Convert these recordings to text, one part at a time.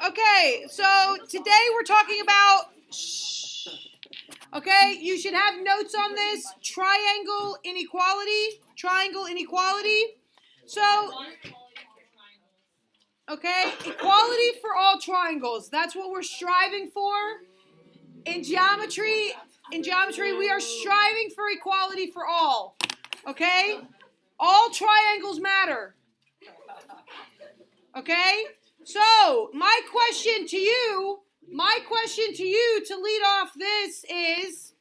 Okay, so today we're talking about, okay, you should have notes on this, triangle inequality. So, okay, equality for all triangles. That's what we're striving for. In geometry, we are striving for equality for all. Okay? All triangles matter. Okay? So, my question to you to lead off this is,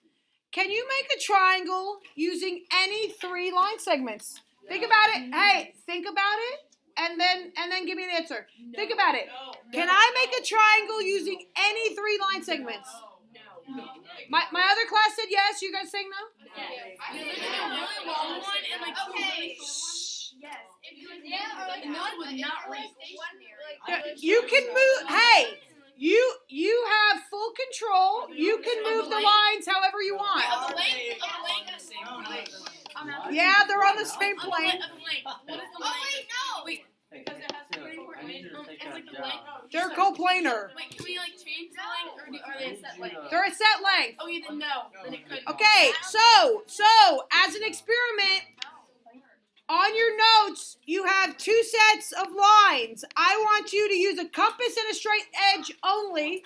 can you make a triangle using any 3 line segments? Think about it. Hey, think about it and then give me an answer. Think about it. Can I make a triangle using any 3 line segments? My other class said yes. You guys saying no? You can move. Hey, you have full control. You can move the lines however you want. Yeah, they're on the same plane. They're coplanar. Wait, can we change the length, or are they a set length? They're a set length. Oh, you didn't know. Then it could. Okay, so as an experiment, on your notes you have 2 sets of lines. I want you to use a compass and a straight edge only.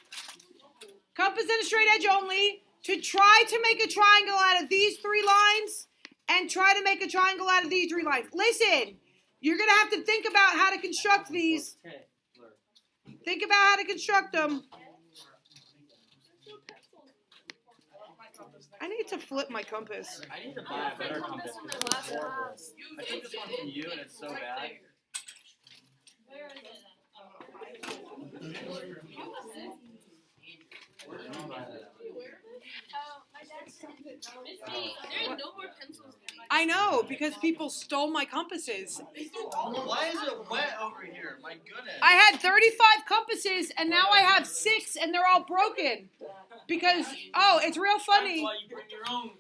To try to make a triangle out of these 3 lines, and try to make a triangle out of these 3 lines. Listen, you're gonna have to think about how to construct these. Think about how to construct them. I need to flip my compass. I need to buy a better compass. It's horrible. I took this one from you and it's so bad. I know, because people stole my compasses. Why is it wet over here? My goodness. I had 35 compasses, and now I have 6, and they're all broken. Because, it's real funny. That's why you bring your own.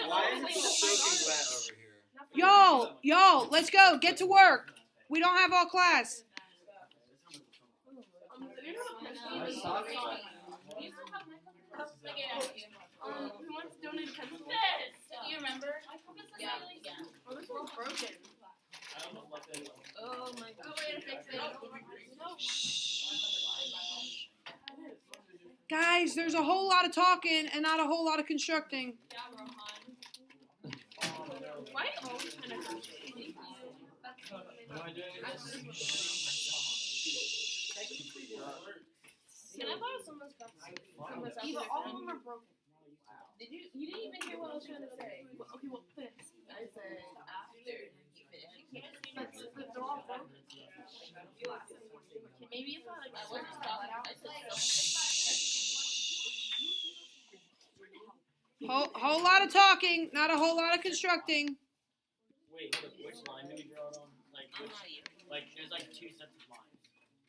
Why is it soaking wet over here? Y'all, let's go. Get to work. We don't have all class. My socks wet. Who wants to donate pencils? Do you remember? Yeah. Oh, this one's broken. Oh my god. Oh, wait, fix it. Guys, there's a whole lot of talking and not a whole lot of constructing. Yeah, Rohan. Why always kind of Can I borrow someone's cups? All of them are broken. You didn't even hear what I was trying to say. Okay, well, this. I said after you finish. They're all broken. Maybe if I wasn't talking, I said Whole lot of talking, not a whole lot of constructing. Wait, which line do we draw it on? There's 2 sets of lines.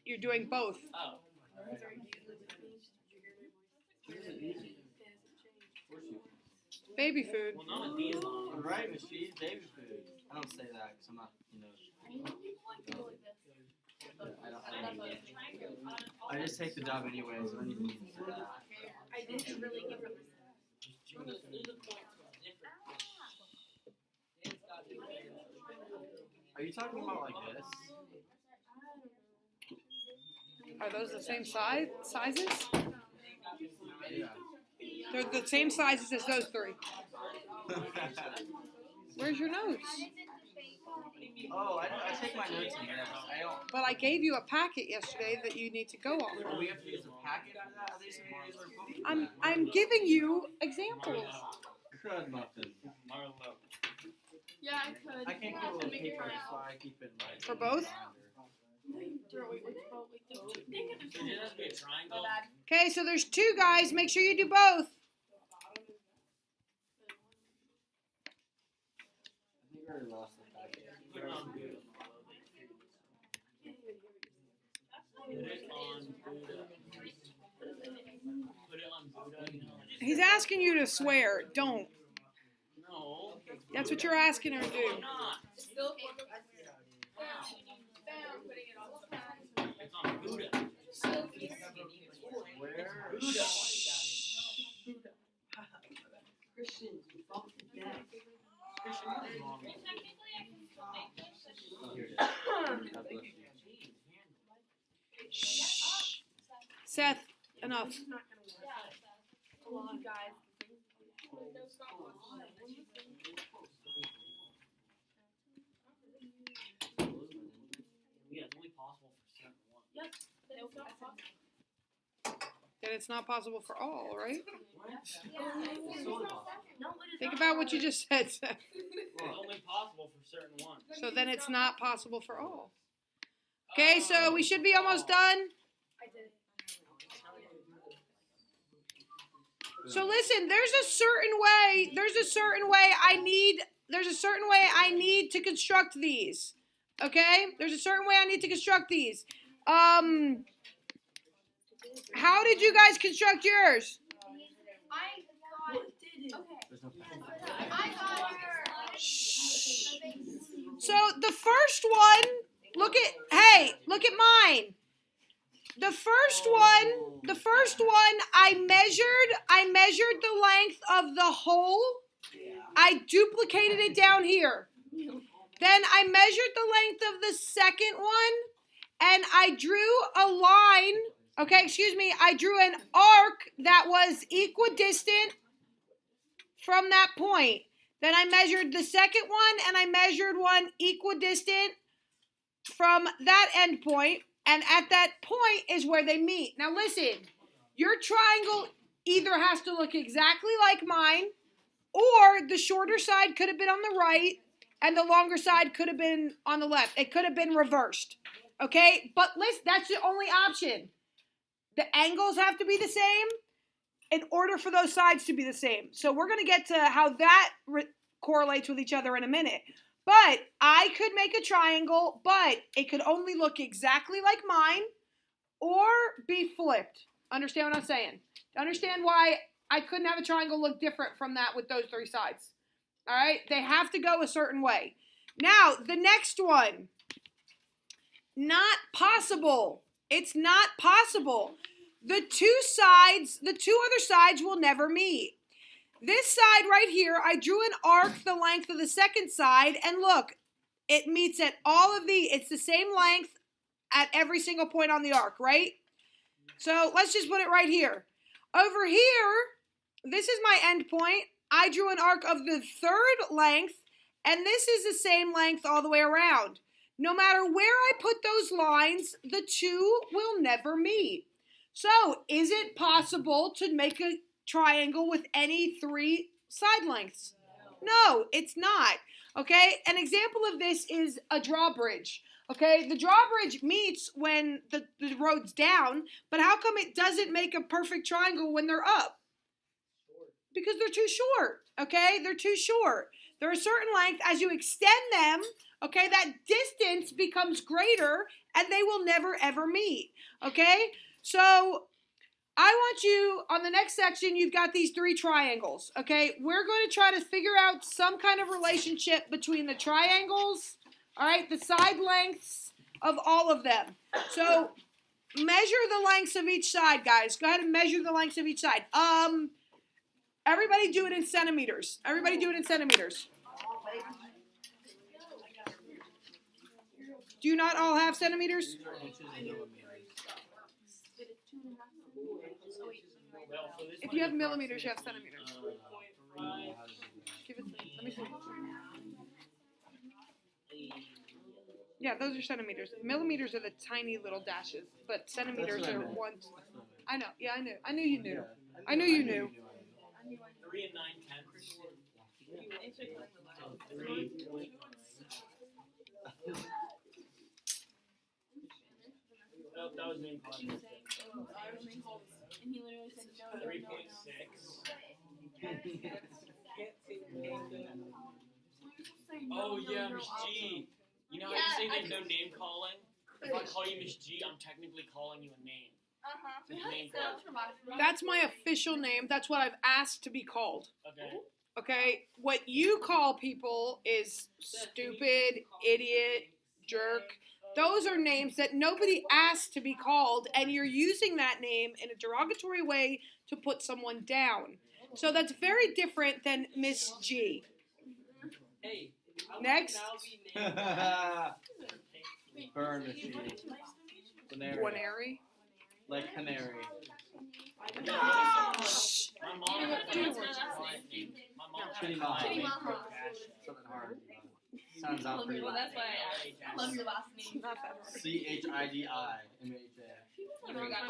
You're doing both. Oh. Baby food. Well, not these lines. Right, but she's baby food. I don't say that because I'm not, I just take the job anyways. I don't even need to say that. I didn't really give her Are you talking about like this? Are those the same sizes? Yeah. They're the same sizes as those 3. Where's your notes? Oh, I take my notes in this. I don't. But I gave you a packet yesterday that you need to go off Oh, of. we have to use a packet for that? Are they supposed to use I'm giving you examples. Crud muffin. Yeah, I could. I can't keep it in paper, so I keep it in For both? So it has to be a triangle. Okay, so there's 2 guys. Make sure you do both. I think I already lost the packet. Put it on Buddha. Put it on Buddha. Put it on Buddha. He's asking you to swear. Don't. No. That's what you're asking her to do. Not. Still putting it on. Buddha. Christians, we fuck to death. Christian, what is wrong? Well, technically, I can still make those. Oh, here it is. God bless you. Shh. Seth, enough. This is not gonna work. A lot of guys. No, stop watching. Yeah, it's only possible for certain ones. No, stop watching. Then it's not possible for all, right? No, Think about what you just said, Seth. It's only possible for certain ones. So then it's not possible for all. Okay, so we should be almost done. I did. So listen, there's a certain way I need to construct these. Okay? There's a certain way I need to construct these. How did you guys construct yours? I thought. Okay. There's no I thought. So the first one, look at mine. The first one, I measured the length of the hole. I duplicated it down here. Then I measured the length of the second one, and I drew a line. I drew an arc that was equidistant from that point. Then I measured the second one, and I measured one equidistant from that end point. And at that point is where they meet. Now listen, your triangle either has to look exactly like mine, or the shorter side could have been on the right, and the longer side could have been on the left. It could have been reversed. Okay? But listen, that's the only option. The angles have to be the same in order for those sides to be the same. So we're going to get to how that correlates with each other in a minute. But I could make a triangle, but it could only look exactly like mine or be flipped. Understand what I'm saying? Understand why I couldn't have a triangle look different from that with those three sides. All right? They have to go a certain way. Now, the next one. Not possible. It's not possible. The two other sides will never meet. This side right here, I drew an arc the length of the second side, and look, it meets at it's the same length at every single point on the arc, right? So let's just put it right here. Over here, this is my end point. I drew an arc of the third length, and this is the same length all the way around. No matter where I put those lines, the two will never meet. So, is it possible to make a triangle with any three side lengths? No, it's not. Okay, an example of this is a drawbridge. Okay, the drawbridge meets when the road's down, but how come it doesn't make a perfect triangle when they're up? Because they're too short. Okay, they're too short. They're a certain length. As you extend them, okay, that distance becomes greater and they will never ever meet. Okay, so I want you, on the next section, you've got these three triangles, okay? We're going to try to figure out some kind of relationship between the triangles, all right, the side lengths of all of them. So measure the lengths of each side, guys. Go ahead and measure the lengths of each side. Everybody do it in centimeters. Everybody do it in centimeters. Do you not all have centimeters? If you have millimeters, you have centimeters. Give it, let me see. Yeah, those are centimeters. Millimeters are the tiny little dashes, but centimeters are ones. I know. Yeah, I knew. I knew you knew. I knew you knew. 3 and 9/10. 3. Oh, that was main class. And he literally said no. 3.6. Oh yeah, Miss G. You know how you say there's no name calling? If I call you Miss G, I'm technically calling you a name. It's a name call. That's my official name. That's what I've asked to be called. Okay. Okay? What you call people is stupid, idiot, jerk. Those are names that nobody asked to be called, and you're using that name in a derogatory way to put someone down. So that's very different than Miss G. Hey. Next. Burn machine. Canary. Wanary. Like canary. My mom Chitty Maha. Something hard. Sounds out pretty Well, well. that's why I love your last name. CHIDIMAHA.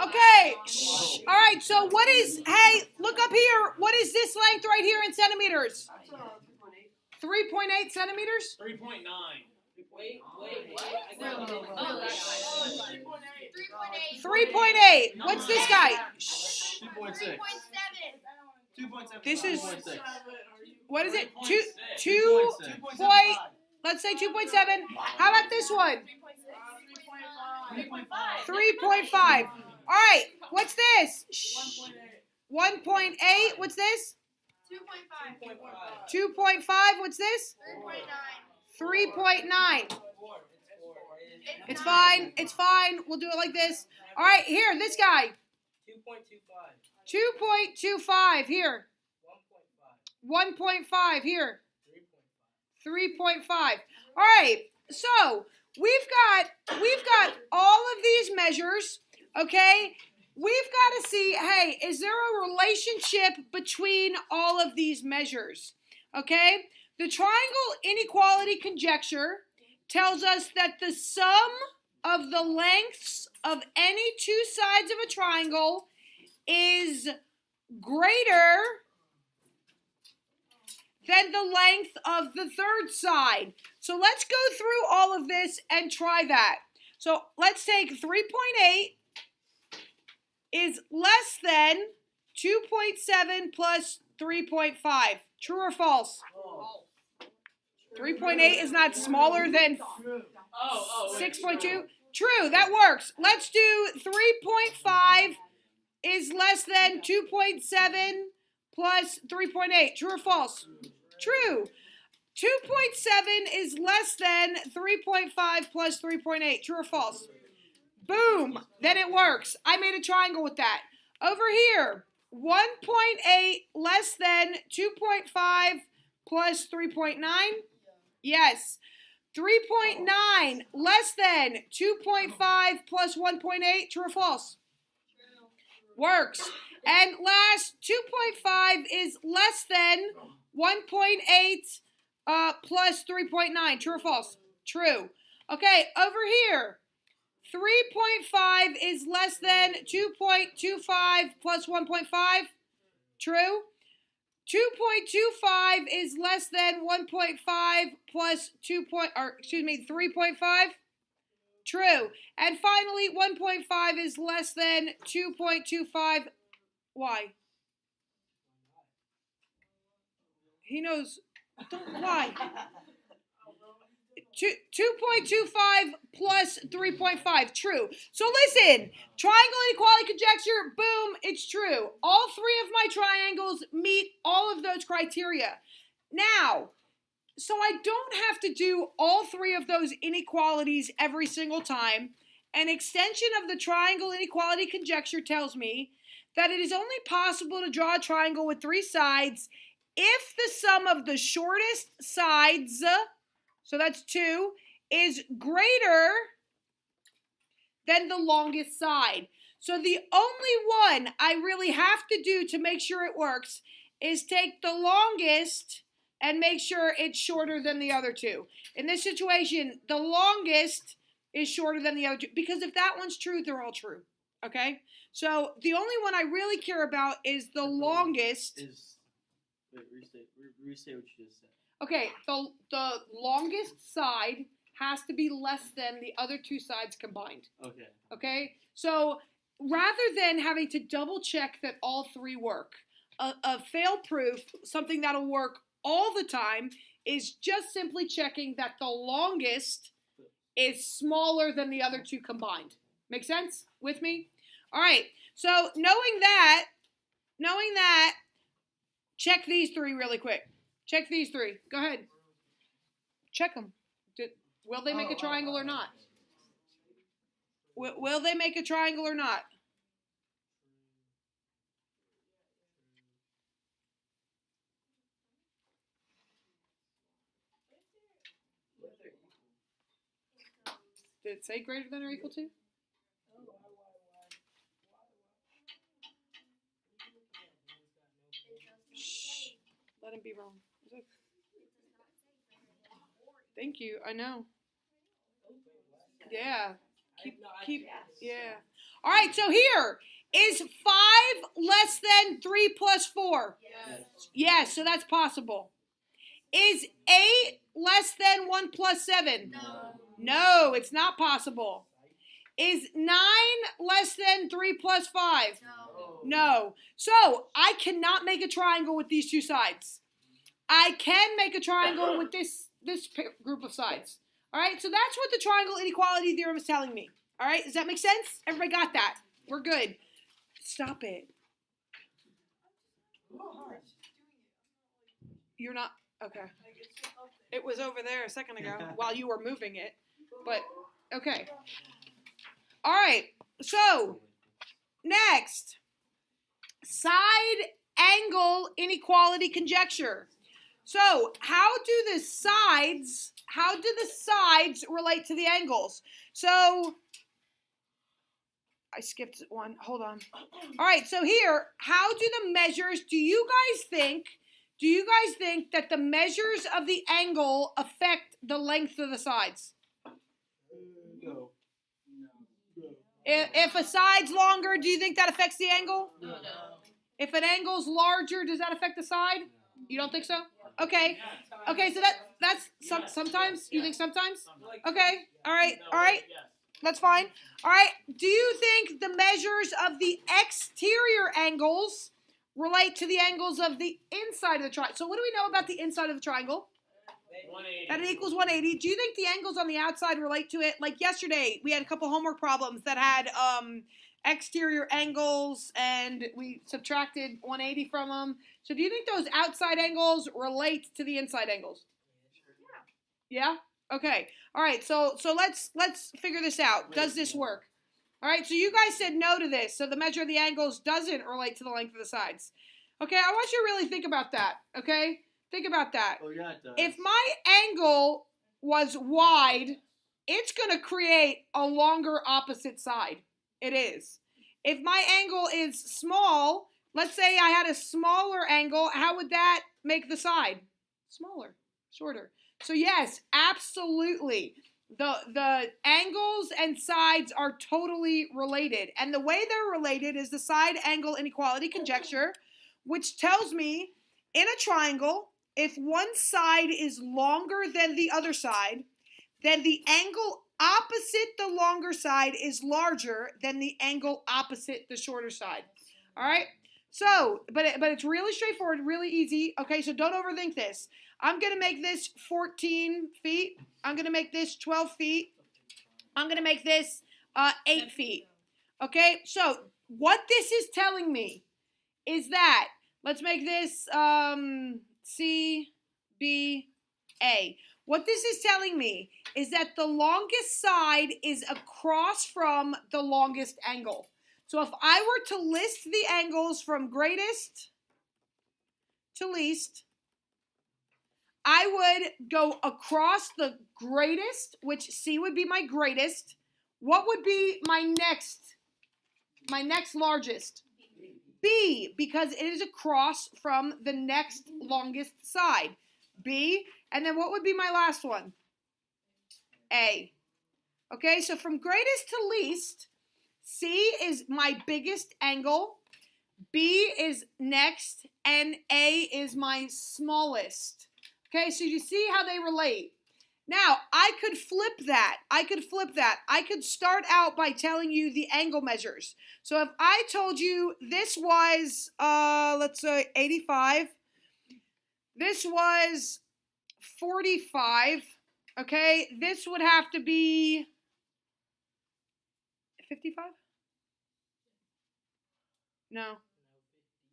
Okay. Shh. All right. So what is? Hey, look up here. What is this length right here in centimeters? 3.8 centimeters. 3.9. Wait, what? 3.8. What's this guy? Shh. 2.6. 2.7. This is- 2.6. What is it? 3.6. 2 point. Let's say 2.7. How about this one? 3.5. All right. What's this? Shh. 1.8. What's this? 2.5. What's this? 3.9. It's fine. It's fine. We'll do it like this. All right. Here, this guy. 2.25. Here. 1.5. Here. 3.5. All right. So we've got all of these measures. Okay. We've got to see, hey, is there a relationship between all of these measures? Okay? The triangle inequality conjecture tells us that the sum of the lengths of any two sides of a triangle is greater than the length of the third side. So let's go through all of this and try that. So let's take 3.8 is less than 2.7 plus 3.5. True or false? 3.8 is not smaller than 6.2. True, that works. Let's do 3.5 is less than 2.7 plus 3.8. True or false? True. 2.7 is less than 3.5 plus 3.8. True or false? Boom. Then it works. I made a triangle with that. Over here, 1.8 less than 2.5 plus 3.9. Yes. 3.9 less than 2.5 plus 1.8. True or false? Works. And last, 2.5 is less than 1.8 plus 3.9. True or false? True. Okay, over here. 3.5 is less than 2.25 plus 1.5. True. 2.25 is less than 1.5 plus 3.5. True. And finally, 1.5 is less than 2.25. Why? He knows. Why? 2.25 plus 3.5. True. So listen, triangle inequality conjecture, boom, it's true. All three of my triangles meet all of those criteria. Now, so I don't have to do all three of those inequalities every single time. An extension of the triangle inequality conjecture tells me that it is only possible to draw a triangle with three sides if the sum of the shortest sides, so that's 2, is greater than the longest side. So the only one I really have to do to make sure it works is take the longest and make sure it's shorter than the other two. In this situation, the longest is shorter than the other two, because if that one's true, they're all true. Okay? So the only one I really care about is the longest. Restate what you just said. Okay, the longest side has to be less than the other two sides combined. Okay. Okay? So rather than having to double check that all three work, a fail proof, something that'll work all the time, is just simply checking that the longest is smaller than the other two combined. Make sense with me? All right. So knowing that, check these three really quick. Check these three. Go ahead. Check them. Will they make a triangle or not? Will they make a triangle or not? Did it say greater than or equal to? Shh. Let him be wrong. Thank you. I know. Yeah. Keep. Yeah. All right. So here is 5 less than 3 plus 4. Yes. Yes. So that's possible. Is 8 less than 1 plus 7? No. No, it's not possible. Is 9 less than 3 plus 5? No. No. So I cannot make a triangle with these two sides. I can make a triangle with this group of sides. All right. So that's what the triangle inequality theorem is telling me. All right. Does that make sense? Everybody got that? We're good. Stop it. You're not okay. It was over there a second ago while you were moving it. But okay. All right. So next, side angle inequality conjecture. So how do the sides relate to the angles? So I skipped one. Hold on. All right. So here, how do the measures? Do you guys think that the measures of the angle affect the length of the sides? No. If a side's longer, do you think that affects the angle? No. If an angle's larger, does that affect the side? You don't think so? Okay. Okay, so that's sometimes? You think sometimes? Okay. All right. All right. That's fine. All right. Do you think the measures of the exterior angles relate to the angles of the inside of the triangle? So what do we know about the inside of the triangle? 180. That it equals 180. Do you think the angles on the outside relate to it? Like yesterday, we had a couple homework problems that had exterior angles, and we subtracted 180 from them. So do you think those outside angles relate to the inside angles? Yeah? Okay. All right. So let's figure this out. Does this work? All right. So you guys said no to this. So the measure of the angles doesn't relate to the length of the sides. Okay. I want you to really think about that. Okay. Think about that. Oh yeah, it does. If my angle was wide, it's going to create a longer opposite side. It is. If my angle is small, let's say I had a smaller angle, how would that make the side? Smaller, shorter. So yes, absolutely. The angles and sides are totally related. And the way they're related is the side angle inequality conjecture, which tells me in a triangle, if one side is longer than the other side, then the angle opposite the longer side is larger than the angle opposite the shorter side. All right? So, but it's really straightforward, really easy. Okay, so don't overthink this. I'm going to make this 14 feet. I'm going to make this 12 feet. I'm going to make this 8 feet. Okay, so what this is telling me is that, let's make this C, B, A. What this is telling me is that the longest side is across from the longest angle. So if I were to list the angles from greatest to least, I would go across the greatest, which C would be my greatest. What would be my next largest? B, because it is across from the next longest side. B, and then what would be my last one? A. Okay, so from greatest to least, C is my biggest angle, B is next, and A is my smallest. Okay, so you see how they relate. Now, I could flip that. I could start out by telling you the angle measures. So if I told you this was, let's say 85, this was 45, okay, this would have to be 55? No,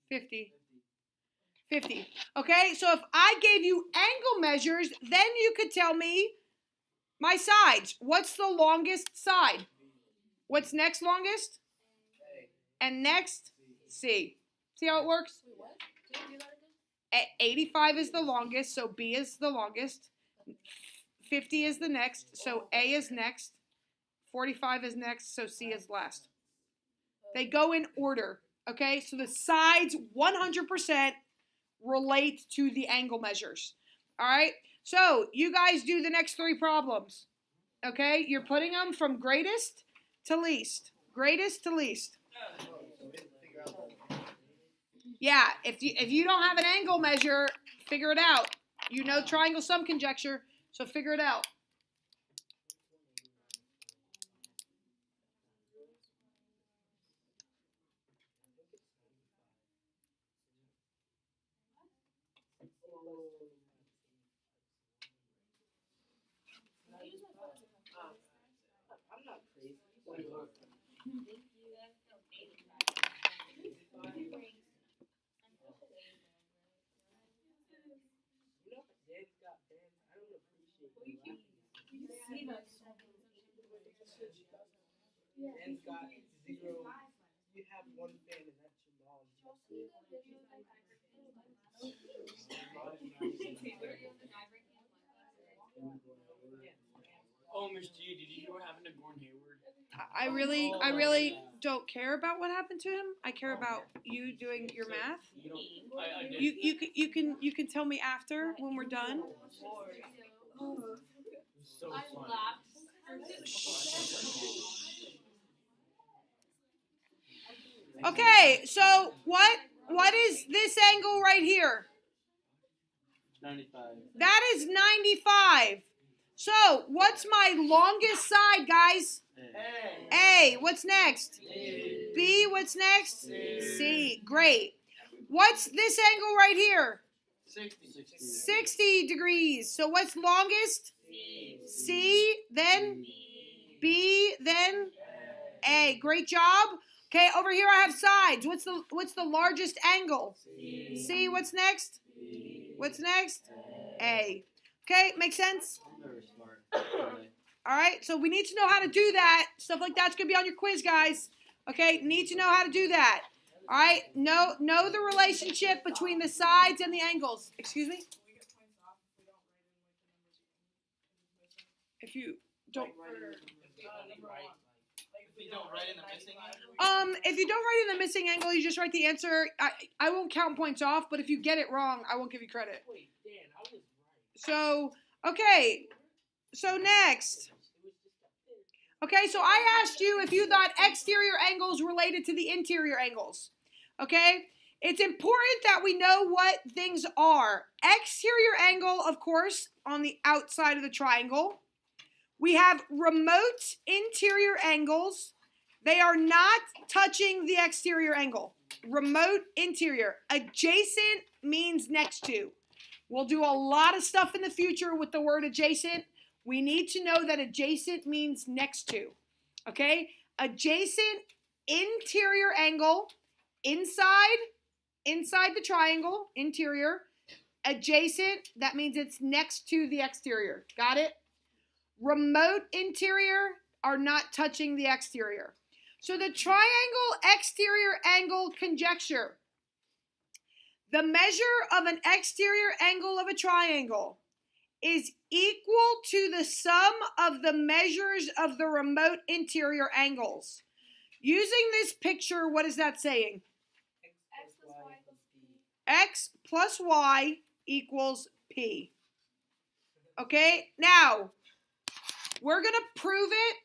50. 50. Okay, so if I gave you angle measures, then you could tell me my sides. What's the longest side? What's next longest? And next, C. See how it works? Wait, what? Can you do that again? 85 is the longest, so B is the longest. 50 is the next, so A is next. 45 is next, so C is last. They go in order, okay? So the sides 100% relate to the angle measures, all right? So you guys do the next 3 problems, okay? You're putting them from greatest to least. Greatest to least. Yeah, if you don't have an angle measure, figure it out. You know triangle sum conjecture, so figure it out. I'm not crazy. You know, Dan's got fans. I don't appreciate it. Dan's got 0. You have 1 fan, and that's your mom. Oh, Miss G, did you hear what happened to Gordon Hayward? I really don't care about what happened to him. I care about you doing your math. You don't, I did. You can tell me after when we're done. So fun. Okay, so what is this angle right here? 95. That is 95. So what's my longest side, guys? A. What's next? B. What's next? C. Great. What's this angle right here? 60 degrees. So what's longest? C. Then B. Then A. Great job. Okay, over here I have sides. What's the largest angle? C. What's next? What's next? A. Okay, makes sense? Very smart. All right, so we need to know how to do that. Stuff like that's going to be on your quiz, guys. Okay, need to know how to do that. All right, know the relationship between the sides and the angles. Excuse me? If you don't... If you don't write in the missing If you don't write in the missing angle, you just write the answer. I won't count points off, but if you get it wrong, I won't give you credit. Wait, Dan, I was right. So, okay. So next. Okay, so I asked you if you thought exterior angles related to the interior angles. Okay? It's important that we know what things are. Exterior angle, of course, on the outside of the triangle. We have remote interior angles. They are not touching the exterior angle. Remote interior. Adjacent means next to. We'll do a lot of stuff in the future with the word adjacent. We need to know that adjacent means next to. Okay? Adjacent interior angle, inside the triangle, interior. Adjacent, that means it's next to the exterior. Got it? Remote interior are not touching the exterior. So the triangle exterior angle conjecture. The measure of an exterior angle of a triangle is equal to the sum of the measures of the remote interior angles. Using this picture, what is that saying? X plus y equals P. Okay, now, we're going to prove it.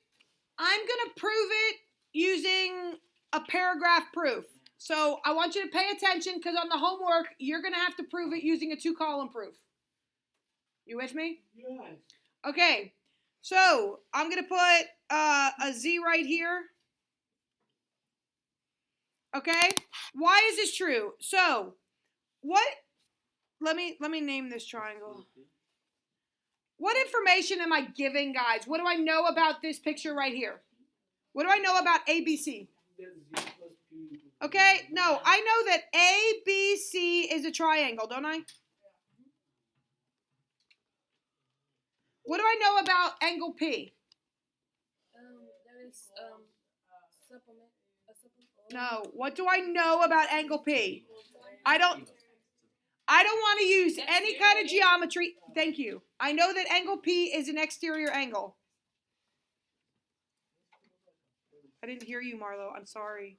I'm going to prove it using a paragraph proof. So I want you to pay attention because on the homework, you're going to have to prove it using a 2-column proof. You with me? Yes. Okay, so I'm going to put a Z right here. Okay, why is this true? So, let me name this triangle. What information am I giving, guys? What do I know about this picture right here? What do I know about ABC? Okay, no, I know that ABC is a triangle, don't I? What do I know about angle P? That is Supplement. A supplement. No. What do I know about angle P? I don't want to use any kind of geometry. Thank you. I know that angle P is an exterior angle. I didn't hear you, Marlo. I'm sorry.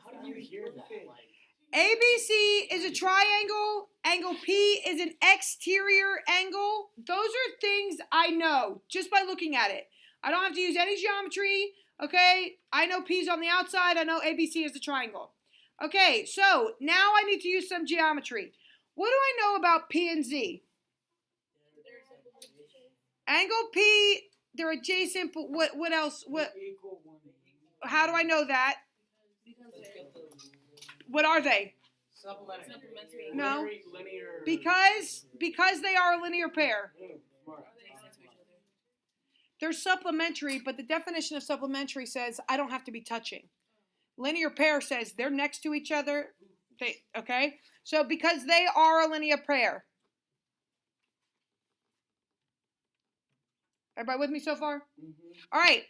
How do you hear that? Like, ABC is a triangle. Angle P is an exterior angle. Those are things I know just by looking at it. I don't have to use any geometry. Okay, I know P's on the outside. I know ABC is a triangle. Okay, so now I need to use some geometry. What do I know about P and Z? Angle P, they're adjacent, but what else? What? How do I know that? What are they? Supplementary. No. linear. Because they are a linear pair. They're supplementary, but the definition of supplementary says I don't have to be touching. Linear pair says they're next to each other. Okay? So because they are a linear pair. Everybody with me so far? Mm-hmm. All right.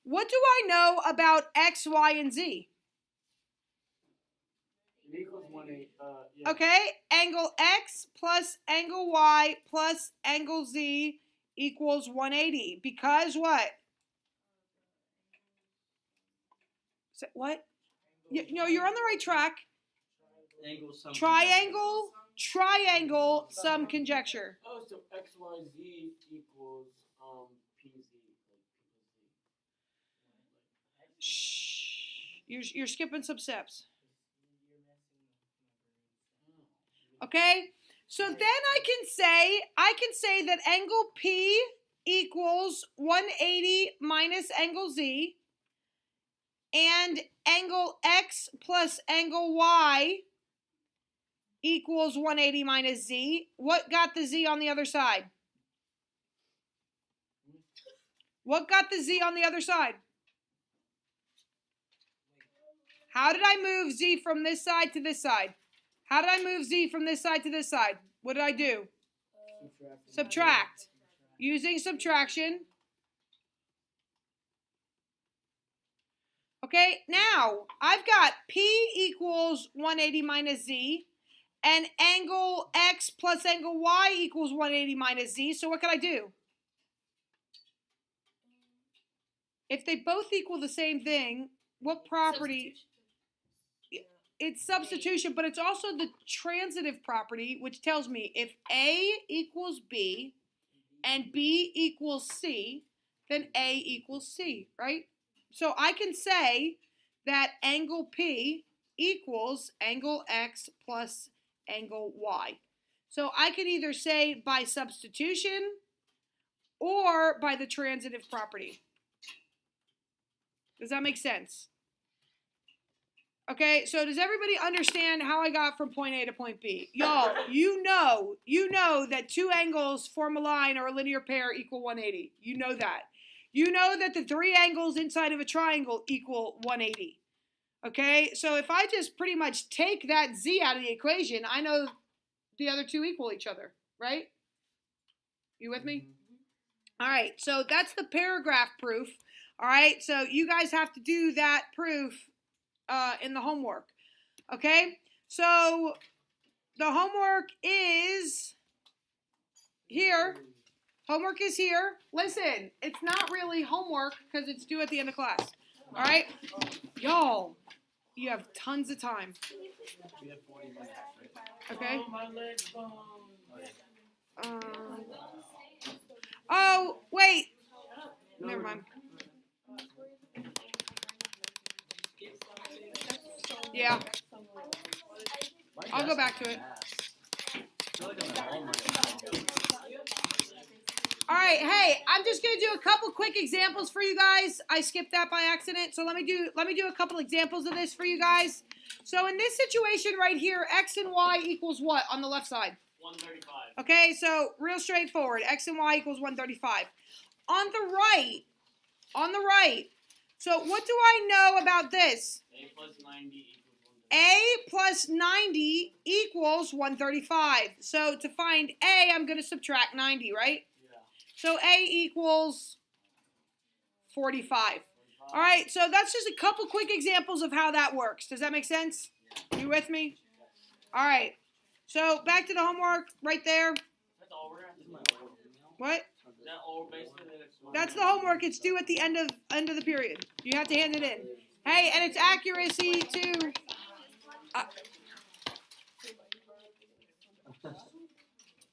What do I know about X, Y, and Z? It equals 1/8. Yeah. Okay? Angle X plus angle Y plus angle Z equals 180. Because what? What? No, you're on the right track. Triangle, some conjecture. Oh, so XYZ equals PZ. Shh. You're skipping some steps. Okay? So then I can say that angle P equals 180 minus angle Z, and angle X plus angle Y equals 180 minus Z. What got the Z on the other side? What got the Z on the other side? How did I move Z from this side to this side? How did I move Z from this side to this side? What did I do? Subtract. Using subtraction. Okay, now I've got P equals 180 minus Z, and angle X plus angle Y equals 180 minus Z. So what can I do? If they both equal the same thing, what property? It's substitution, but it's also the transitive property, which tells me if A equals B and B equals C, then A equals C, right? So I can say that angle P equals angle X plus angle Y. So I can either say by substitution or by the transitive property. Does that make sense? Okay, so does everybody understand how I got from point A to point B? Y'all, you know that two angles form a line or a linear pair equal 180. You know that. You know that the three angles inside of a triangle equal 180. Okay, so if I just pretty much take that Z out of the equation, I know the other two equal each other, right? You with me? All right, so that's the paragraph proof. All right, so you guys have to do that proof in the homework. Okay, so the homework is here. Homework is here. Listen, it's not really homework because it's due at the end of class. All right, y'all, you have tons of time. We have 40 minutes, right? Okay. Oh, my leg's gone. Oh, wait. Never mind. Yeah. I'll go back to it. All right, hey, I'm just gonna do a couple quick examples for you guys. I skipped that by accident, so let me do a couple examples of this for you guys. So in this situation right here, X and Y equals what on the left side? 135. Okay, so real straightforward. X and Y equals 135. On the right. So what do I know about this? A plus 90 equals 135. A plus 90 equals 135. So to find A, I'm going to subtract 90, right? Yeah. So A equals 45. All right, so that's just a couple quick examples of how that works. Does that make sense? You with me? All right. So back to the homework right there. That's all we're gonna have to do. What? Is that all basically? That's the homework. It's due at the end of the period. You have to hand it in. Hey, and it's accuracy too.